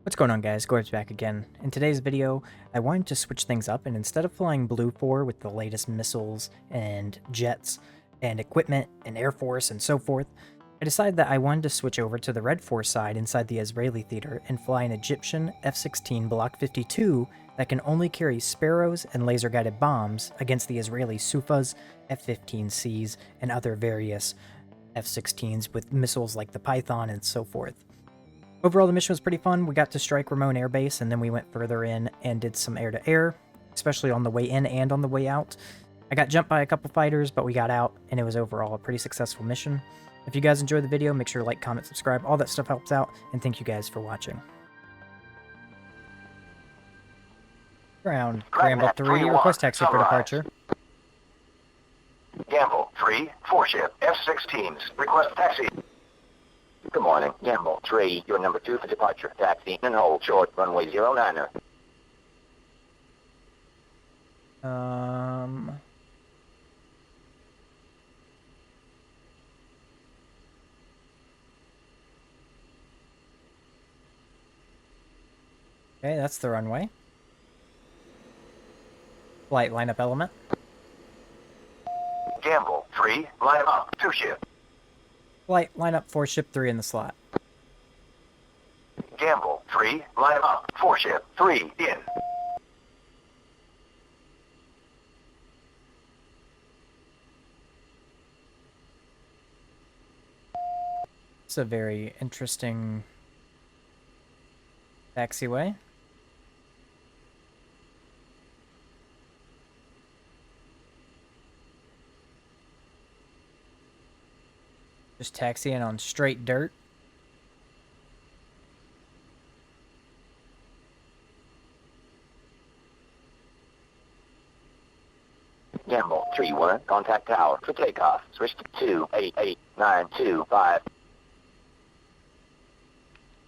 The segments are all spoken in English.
What's going on, guys? GorbZ back again. In today's video, I wanted to switch things up, and instead of flying Blue 4 with the latest missiles and jets and equipment and Air Force and so forth, I decided that I wanted to switch over to the Red 4 side inside the Israeli theater and fly an Egyptian F-16 Block 52 that can only carry Sparrows and laser-guided bombs against the Israeli Sufas, F-15Cs, and other various F-16s with missiles like the Python and so forth. Overall, the mission was pretty fun. We got to strike Ramon Air Base, and then we went further in and did some air-to-air, especially on the way in and on the way out. I got jumped by a couple fighters, but we got out, and it was overall a pretty successful mission. If you guys enjoyed the video, make sure to like, comment, subscribe. All that stuff helps out, and thank you guys for watching. Ground, Gamble 3, request taxi for departure. Gamble 3, 4-ship, F-16s, request taxi. Good morning, Gamble 3, you're number 2 for departure. Taxi and hold short, runway 09er. Okay, that's the runway. Flight lineup element. Gamble 3, line up, 2-ship. Flight lineup 4-ship 3 in the slot. Gamble 3, line up, 4-ship 3 in. It's a very interesting taxiway. Just taxiing on straight dirt. Gamble 3-1, contact tower for takeoff. Switch to 288925.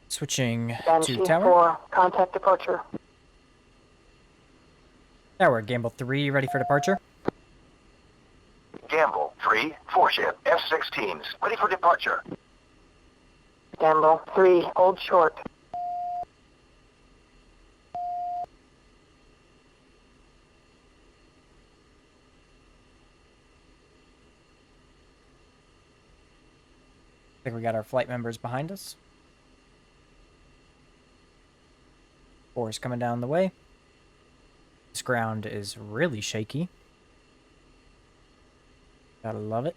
Switching And to Chief tower. 4, contact departure. Tower, Gamble 3, ready for departure. Gamble 3, 4-ship, F-16s, ready for departure. Gamble 3, hold short. I think we got our flight members behind us. 4 is coming down the way. This ground is really shaky. Gotta love it.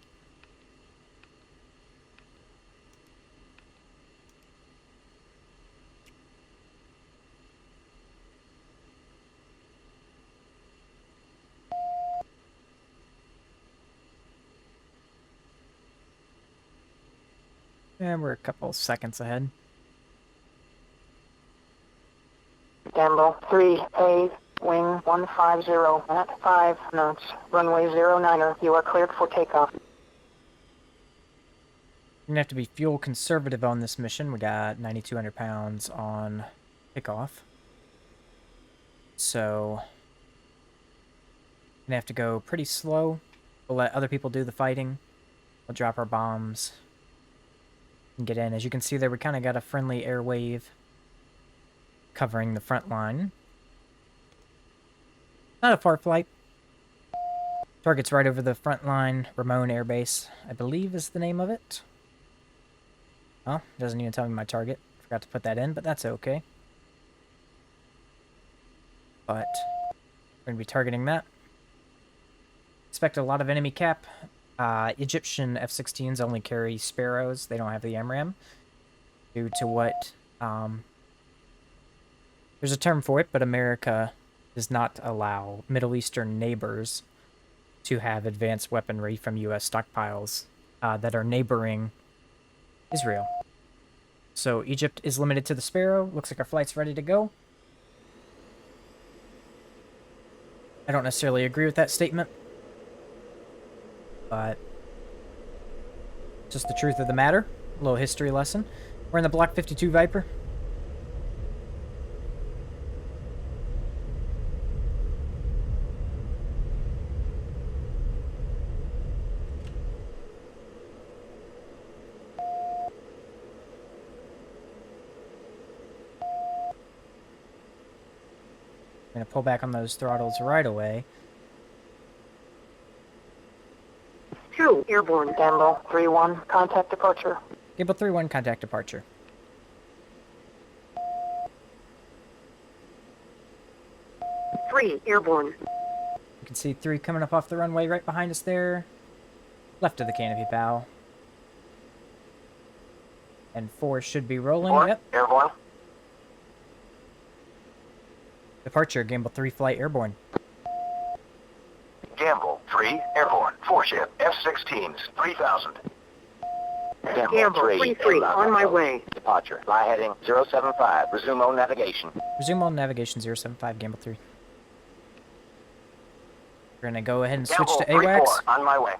And we're a couple seconds ahead. Gamble 3A, wing 150 at 5 knots, runway 09er. You are cleared for takeoff. We're gonna have to be fuel conservative on this mission. We got 9,200 pounds on Takeoff. So, gonna have to go pretty slow. We'll let other people do the fighting. We'll drop our bombs and get in. As you can see there, we kind of got a friendly air wave covering the front line. Not a far flight. Target's right over the front line. Ramon Air Base, I believe, is the name of it. Oh, doesn't even tell me my target. Forgot to put that in, but that's okay. But we're going to be targeting that. Expect a lot of enemy cap. Egyptian F-16s only carry Sparrows. They don't have the AMRAAM. Due to what... there's a term for it, but America does not allow Middle Eastern neighbors to have advanced weaponry from U.S. stockpiles that are neighboring Israel. So Egypt is limited to the Sparrow. Looks like our flight's ready to go. I don't necessarily agree with that statement, but just the truth of the matter. A little history lesson. We're in the Block 52 Viper. gonna pull back on those throttles right away. 2, airborne. Gamble 3-1, contact departure. Gable 3-1, contact departure. Three, airborne. You can see 3 coming up off the runway right behind us there. Left of the canopy bow. And 4 should be rolling. 4, Yep. airborne. Departure, Gamble 3 flight airborne. Gamble 3, airborne. 4 ship, F-16s, 3000. Gamble 3-3, on my way. Departure, fly heading 075, resume on navigation. Resume on navigation 075, Gamble 3. We're gonna go ahead and switch to Gamble AWACS. 3-4, on my way.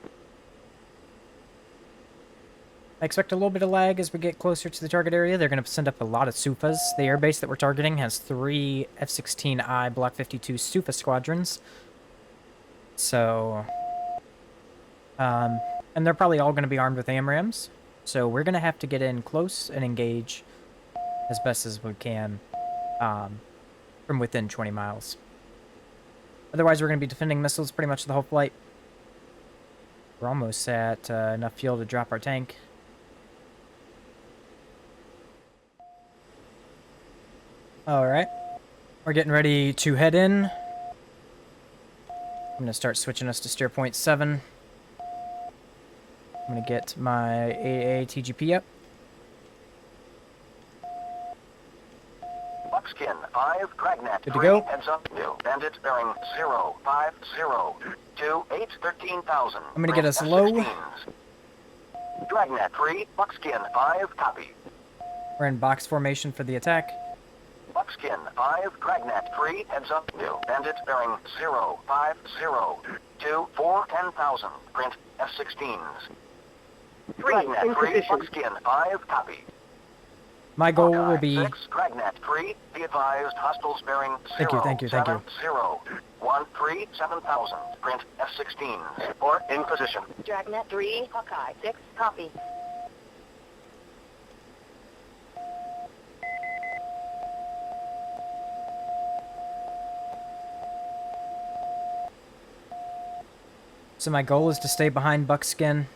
I expect a little bit of lag as we get closer to the target area. They're going to send up a lot of Sufas. The airbase that we're targeting has 3 F-16I Block 52 Sufa squadrons. So, and they're probably all going to be armed with AMRAAMs. So we're going to have to get in close and engage as best as we can from within 20 miles. Otherwise, we're going to be defending missiles pretty much the whole flight. We're almost at enough fuel to drop our tank. Alright, we're getting ready to head in. I'm going to start switching us to steer point 7. I'm going to get my AA TGP up. Buckskin 5, Dragnet Good to 3, go. heads up, new. Bandit bearing 050, 28, 13,000. I'm going to get us low. Dragnet 3, Buckskin 5, copy. We're in box formation for the attack. Buckskin 5, Dragnet 3, heads up, new. Bandit bearing 050, 24, 10,000. Print F-16s. Dragnet 3, position. Buckskin 5, copy. My goal Hawkeye will be... 6, Dragnet 3, be advised, hostiles bearing 0, Thank you. 7, 0, 13, 7,000. Print F-16s. Report in position. Dragnet 3, Hawkeye 6, copy. So my goal is to stay behind Buckskin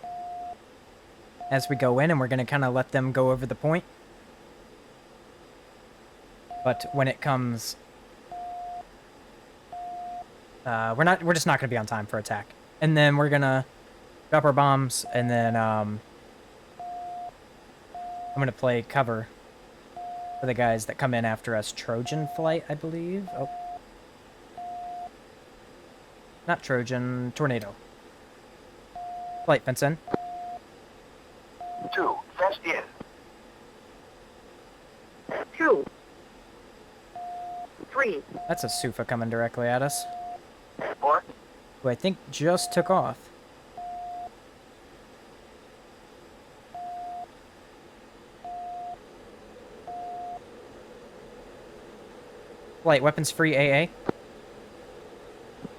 as we go in, and we're going to kind of let them go over the point. But when it comes... we're just not going to be on time for attack. And then we're going to drop our bombs, and then I'm going to play cover for the guys that come in after us. Trojan flight, I believe. Oh. Not Trojan, Tornado. Flight, fence in. 2, fenced in. 2, 3, That's a Sufa coming directly at us, Report. who I think just took off. Flight, weapons free AA.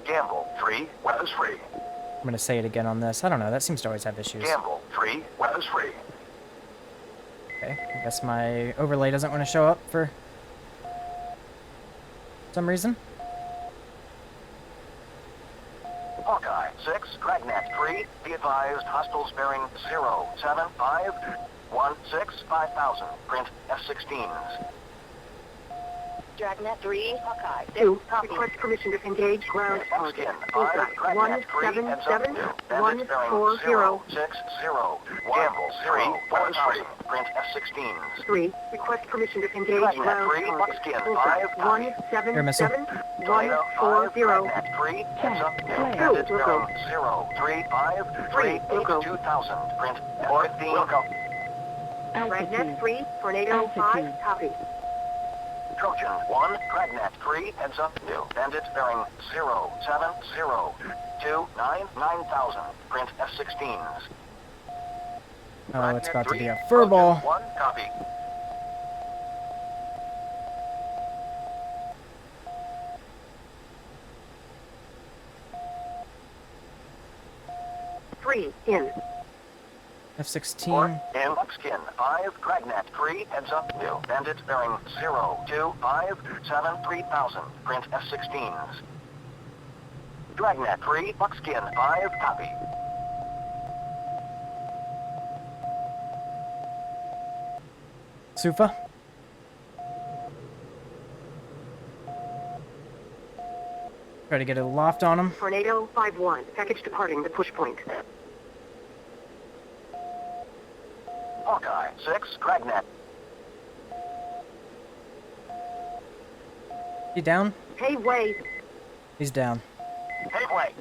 Gamble 3, weapons free. I'm going to say it again on this. I don't know, that seems to always have issues. Gamble 3, weapons free. Okay, I guess my overlay doesn't want to show up for some reason. Hawkeye 6, Dragnet 3, be advised, hostiles bearing 075, 16, 5,000. Print F-16s. Dragnet 3, Hawkeye 2, request permission to engage ground target. Bullseye Bullseye 177 140. 60. Gamble 3, weapons free. Print F-16s. 3, request permission to engage Dragnet ground 3, target. Buckskin Bullseye 5, copy. Air missile. 177 Tornado 5, 140. Dragnet 3, heads up, new. Two, Bandit we'll go. bearing 035, 3, we'll go. 2,000. Print F-15. We'll go. Dragnet 3, Tornado 5, copy. Trojan 1, Dragnet 3, heads up, new. Bandit bearing 070, 9,000. Print F-16s. Oh, it's about to be a Trojan furball. 1, copy. Three, in. F-16. In Buckskin, 5, Dragnet 3, heads up, new. Bandit bearing 025 3000, print F-16s. Dragnet 3, Buckskin 5, copy. Sufa. Try to get a loft on him. Tornado 5-1, package departing the push point. Hawkeye 6, Dragnet. He down? Hey, wait. He's down. Hey, wait.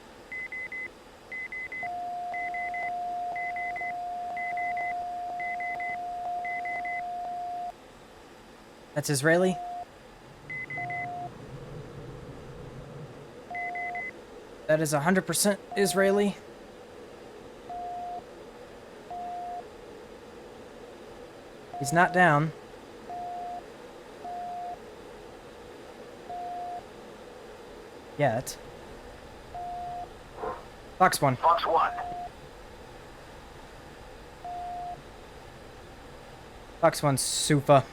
That's Israeli. That is 100% Israeli. He's not down. Yet. Fox 1. Fox 1. Fox 1 Sufa.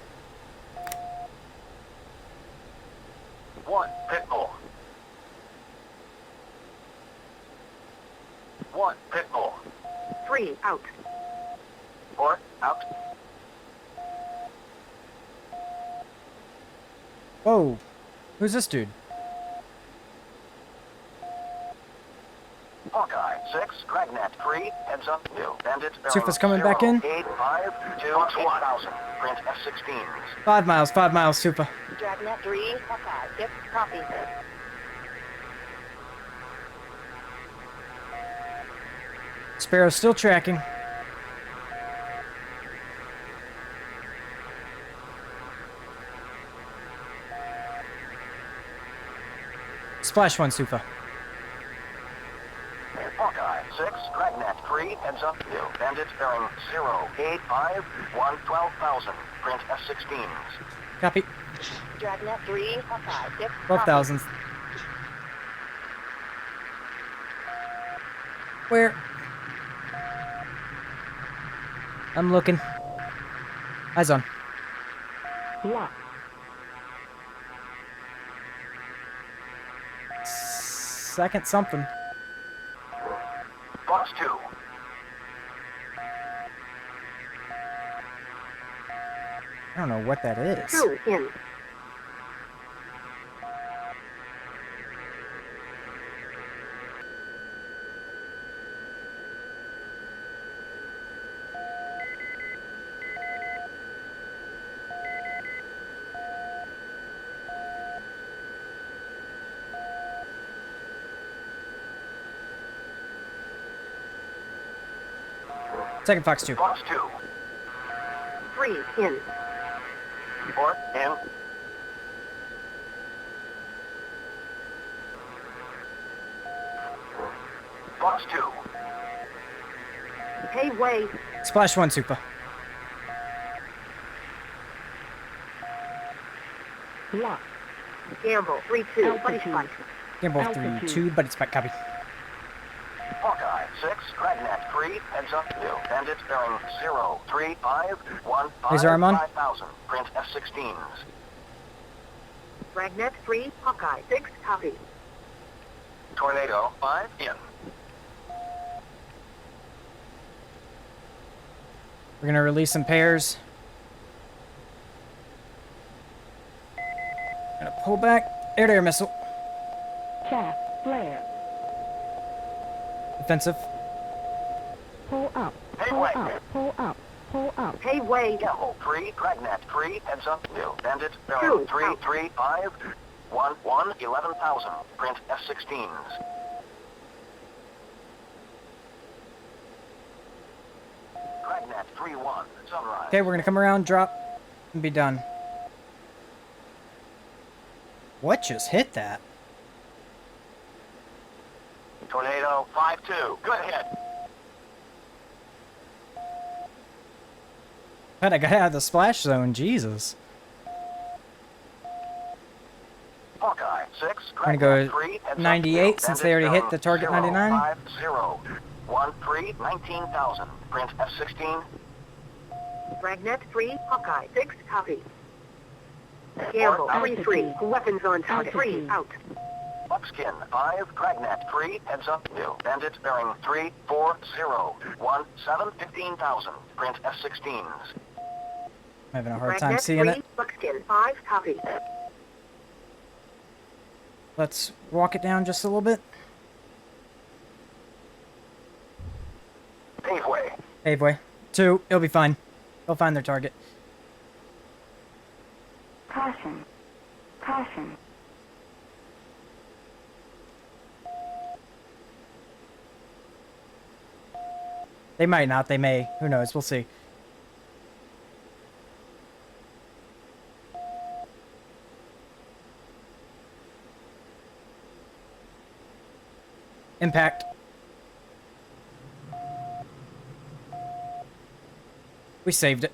1, Pitbull. 1, Pitbull. 3, out. 4, out. Whoa. Who's this dude? Hawkeye 6, Dragnet 3, heads up, new. Bandit Sufa's coming back in. 852 1000, print F-16s. 5 miles, Sufa. Dragnet 3, Hawkeye 6, copy. Sparrow's still tracking. Splash 1 Sufa. Hawkeye 6, Dragnet 3, heads up, new. Bandit bearing 085 112,000, print F-16s. Copy. Dragnet 3, Hawkeye 6, 12,000. Where? I'm looking. Eyes on. Yeah. Second something. Fox 2. I don't know what that is. 2, in. Second Fox 2. Fox 2. 3, in. 4, in. Fox 2. Hey, wait. Splash 1 Sufa. Lock. Gamble 3-2, buddy fight. Gamble 3-2, but it's back. Copy. Hawkeye 6, Dragnet 3, heads up, new. Bandit bearing 035 Laser arm on. 5000, print F-16s. Dragnet 3, Hawkeye 6, copy. Tornado 5, in. We're gonna release some pairs. Gonna pull back. Air-to-air missile. Chaff, flare. Defensive. Pull up, Hey, pull wait. up, pull up, pull up. Hey, wait. Gamble 3, Dragnet 3, heads up, new. Bandit Two, bearing out. 335 11,000, print F-16s. Dragnet 3-1, sunrise. Okay, we're gonna come around, drop, and be done. What just hit that? Tornado 5-2, good hit. God, I got out of the splash zone, Jesus. Hawkeye 6, We're gonna go Dragnet 3, heads up, 98 new. since they already hit the target 99. 050. 19,000. Print F-16. Dragnet 3, Hawkeye 6, copy. Gamble Altitude. 3-3, weapons on target. 3, Altitude. out. Buckskin 5, Dragnet 3, heads up. New. Bandit bearing 340. 15,000. Print F-16s. I'm having a hard time Dragnet seeing 3, it. Buckskin 5, copy. Let's walk it down just a little bit. Paveway. Paveway. 2. It'll be fine. They'll find their target. Caution. Caution. They might not. They may. Who knows? We'll see. Impact. We saved it.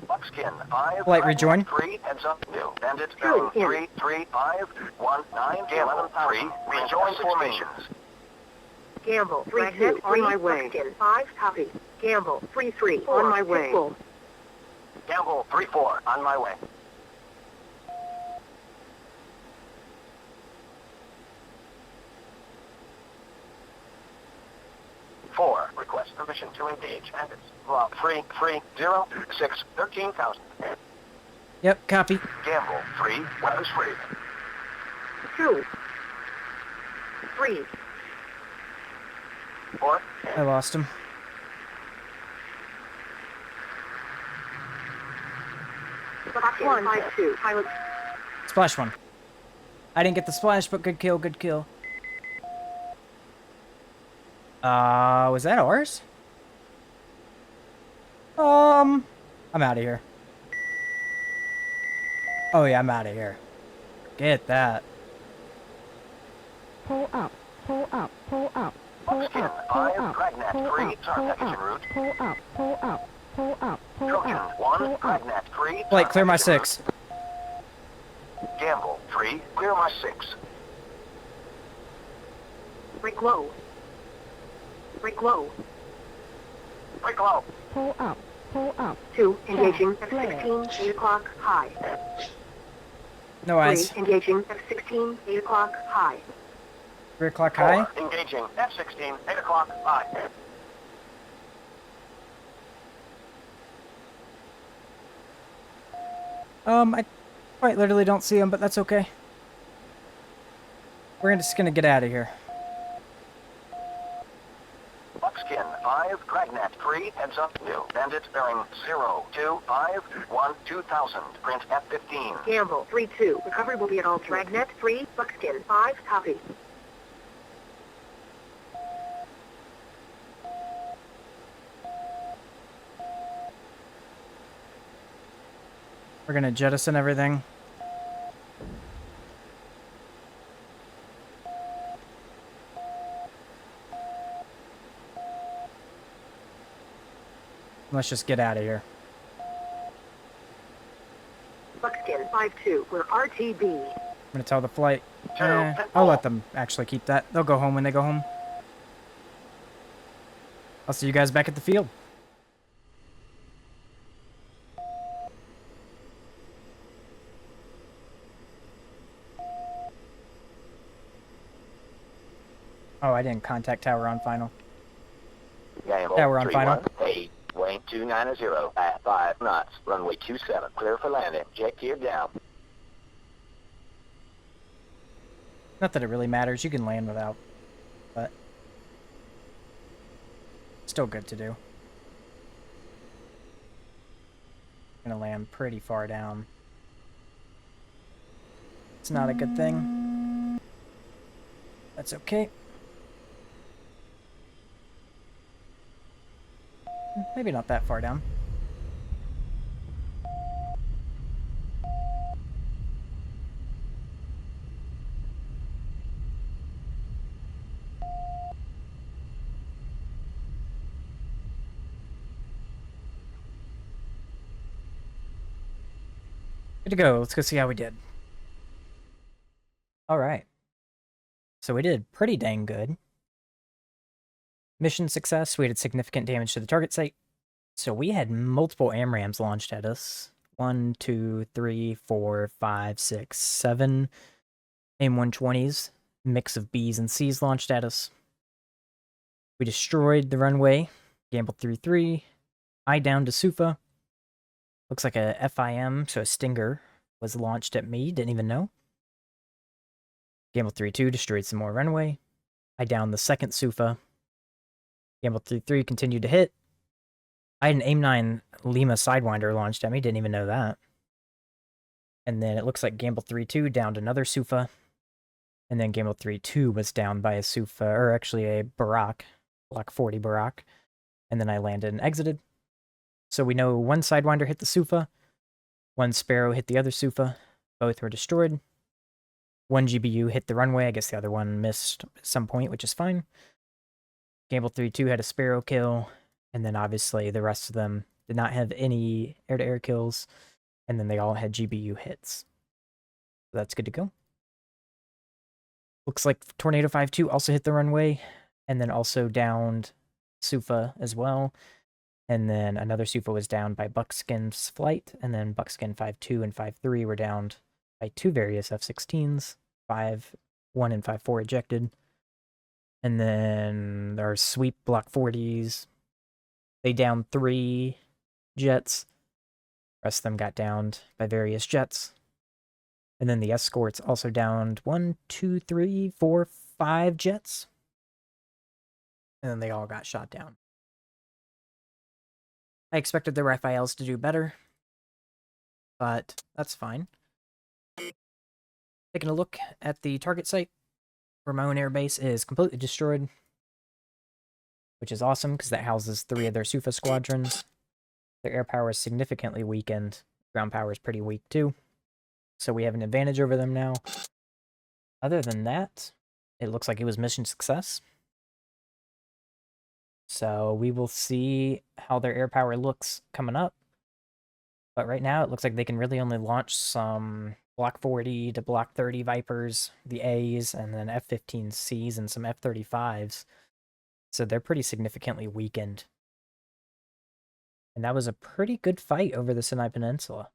Buckskin 5. Light rejoin. 3, heads up. New. Bandit True, bearing in. 335. 19, 11,000. Rejoin formations. Gamble 3-2, Dragnet on 3, my way. Buckskin 5, copy. Gamble 3-3, On my way. Pitbull. Gamble 3-4. On my way. Request permission to engage. Bandits. Block 330. 13,000. Yep, copy. Gamble 3. Weapons free. 2, 3, 4. I lost him. Buckskin 5-2, pilot. Splash 1. I didn't get the splash, but good kill, good kill. Was that ours? I'm out of here. Oh yeah, I'm out of here. Get that. Pull up. Pull up. Pull up. Pull Buckskin up. Pull 5. up. Dragnet Pull 3. up. Our Pull package en up. route. Pull up. Pull up. Pull up. Pull Trojan up. 1. Pull up. Dragnet 3. Blake, our clear my package en 6. route. Gamble 3. Clear my 6. Break low. Break low. Break low. Pull up. Pull up. 2, engaging Flare. F-16, 8 o'clock, high. No 3, eyes. engaging F-16, 8 o'clock, high. 3 o'clock 4. high. Engaging F-16. 8 o'clock. High. I quite literally don't see him, but that's okay. We're just gonna get out of here. Buckskin 5. Dragnet 3. Heads up. New. Bandit bearing 2,000. Print F-15. Gamble 3-2, recovery will be at all. Dragnet 3, Buckskin 5, copy. We're gonna jettison everything. Let's just get out of here. Buckskin 5-2, we're RTB. I'm gonna tell the flight. Two, I'll let them actually keep that. They'll go home when they go home. I'll see you guys back at the field. Oh, I didn't contact tower on final. Gamble Yeah, we're on 3-1. final. 8. Wing 290 at 5 knots. Runway 27. Clear for landing. Jet gear down. Not that it really matters. You can land without, but still good to do. Gonna land pretty far down. It's not a good thing. That's okay. Maybe not that far down. Good to go. Let's go see how we did. All right. So we did pretty dang good. Mission success. We had significant damage to the target site. So we had multiple AMRAAMs launched at us. 1, 2, 3, 4, 5, 6, 7 AIM-120s. Mix of Bs and Cs launched at us. We destroyed the runway. Gambled through 3. Eye down to Sufa. Looks like a FIM, so a Stinger, was launched at me. Didn't even know. Gambled 3-2, destroyed some more runway. I downed the second Sufa. Gambled 3-3, continued to hit. I had an AIM-9 Lima Sidewinder launched at me, didn't even know that. And then it looks like Gamble 3-2 downed another Sufa. And then Gamble 3-2 was downed by a Sufa, or actually a Barak, Block 40 Barak. And then I landed and exited. So we know one Sidewinder hit the Sufa, one Sparrow hit the other Sufa, both were destroyed. One GBU hit the runway, I guess the other one missed at some point, which is fine. Gamble 3-2 had a Sparrow kill, and then obviously the rest of them did not have any air-to-air kills, and then they all had GBU hits. So that's good to go. Looks like Tornado 5-2 also hit the runway, and then also downed Sufa as well. And then another Sufa was downed by Buckskin's flight, and then Buckskin 5-2 and 5-3 were downed by two various F-16s, 5-1 and 5-4 ejected. And then our sweep Block 40s, they downed 3 jets. The rest of them got downed by various jets. And then the escorts also downed 1, 2, 3, 4, 5 jets. And then they all got shot down. I expected the FILs to do better, but that's fine. Taking a look at the target site, where my own airbase is completely destroyed, which is awesome because that houses 3 of their Sufa squadrons. Their air power is significantly weakened. Ground power is pretty weak too. So we have an advantage over them now. Other than that, it looks like it was mission success. So we will see how their air power looks coming up. But right now, it looks like they can really only launch some Block 40 to Block 30 Vipers, the A's, and then F-15Cs and some F-35s. So they're pretty significantly weakened. And that was a pretty good fight over the Sinai Peninsula.